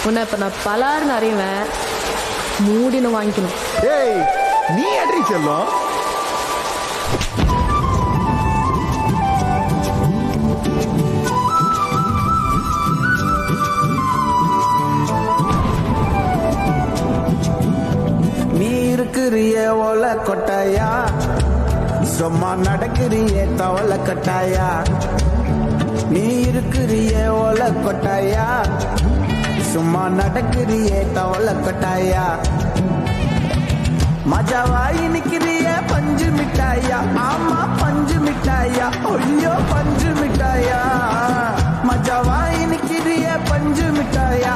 உன்னை இப்ப நான் பலாருன்னு அறிவேன், மூடின்னு வாங்கிக்கணும். ஏய் நீ அடி செல்லம். நீ இருக்கிறிய ஓல கொட்டாயா, சும்மா நடக்கிறிய தவள கட்டாயா. நீ இருக்கிறிய ஓல கொட்டாயா, சும்மா நடக்கிறிய தவள கட்டாயா. மஜாவாய் நிக்கிறிய பஞ்சு மிட்டாயா, ஆமா பஞ்சு மிட்டாயா, ஐயோ பஞ்சு மிட்டாயா. மஜாவாய் நிக்கிறிய பஞ்சு மிட்டாயா,